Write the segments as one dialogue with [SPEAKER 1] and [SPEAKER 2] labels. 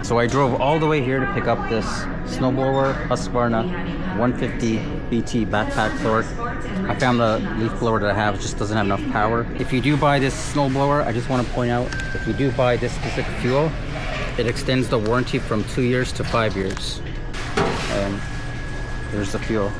[SPEAKER 1] So I drove all the way here to pick up this snowblower Husqvarna 150 BT backpack thrower. I found the leaf blower that I have just doesn't have enough power. If you do buy this snowblower, I just want to point out, if you do buy this specific fuel, it extends the warranty from 2 years to 5 years. And there's the fuel.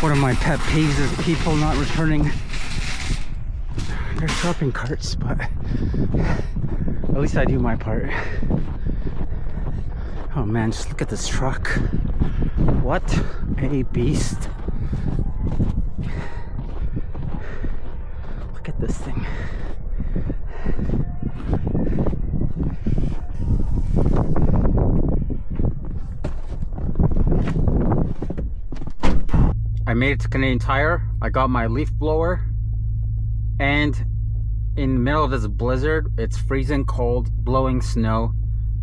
[SPEAKER 1] One of my pet peeves is people not returning their shopping carts, but at least I do my part. Oh man, just look at this truck. What a beast. Look at this thing. I made it to Canadian Tire. I got my leaf blower, and in the middle of this blizzard, it's freezing cold, blowing snow,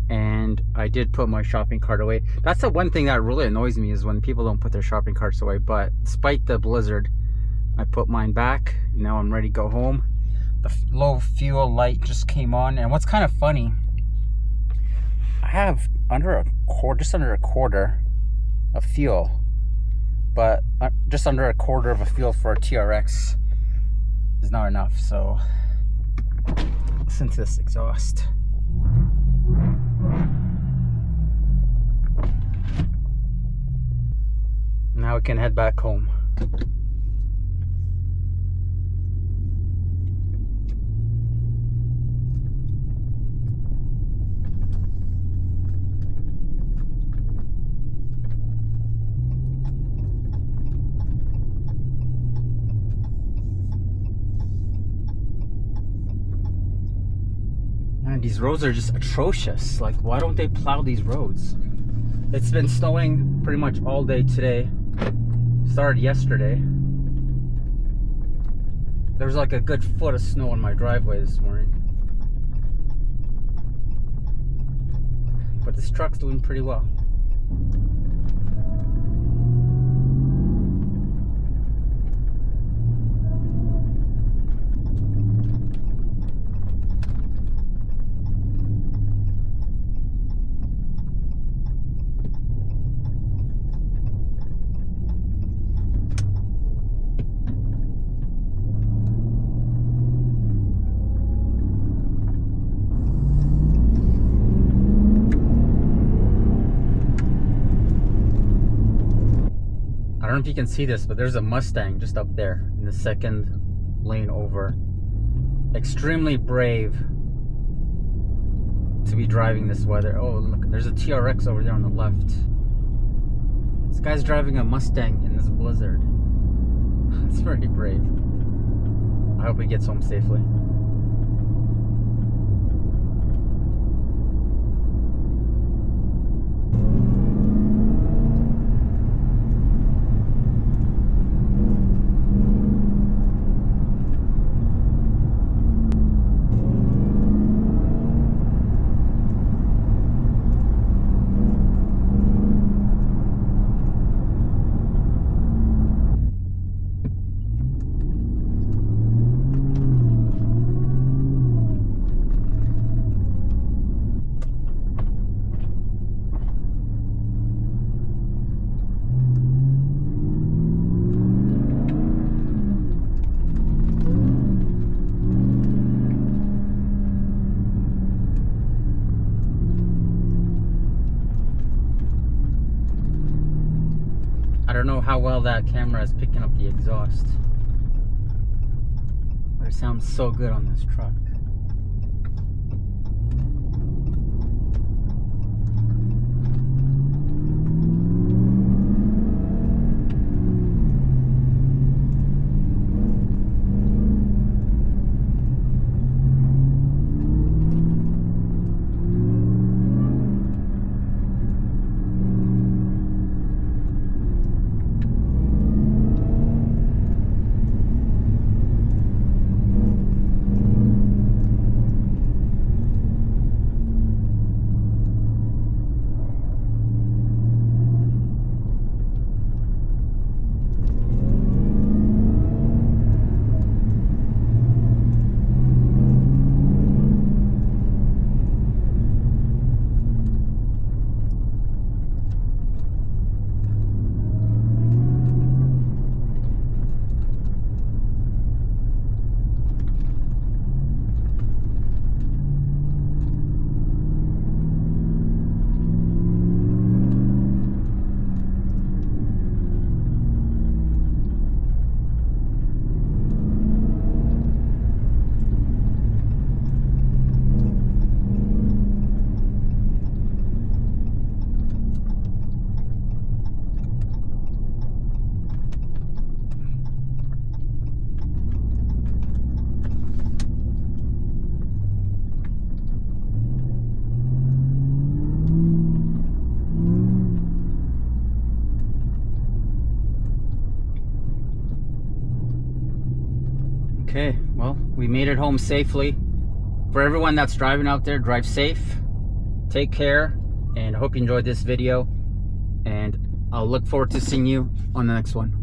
[SPEAKER 1] and I did put my shopping cart away. That's the one thing that really annoys me, is when people don't put their shopping carts away. But despite the blizzard, I put mine back. Now I'm ready to go home. The low fuel light just came on, and what's kind of funny, I have just under a quarter of fuel, but just under a quarter of a fuel for a TRX is not enough. So listen to this exhaust. Now we can head back home. These roads are just atrocious. Like, why don't they plow these roads? It's been snowing pretty much all day today. Started yesterday. There was like a good foot of snow on my driveway this morning. But this truck's doing pretty well. I don't know if you can see this, but there's a Mustang just up there in the second lane over. Extremely brave to be driving this weather. Oh, look, there's a TRX over there on the left. This guy's driving a Mustang in this blizzard. It's very brave. I hope he gets home safely. I don't know how well that camera is picking up the exhaust, but it sounds so good on this truck. Okay, well, we made it home safely. For everyone that's driving out there, drive safe, take care, and I hope you enjoyed this video. And I'll look forward to seeing you on the next one.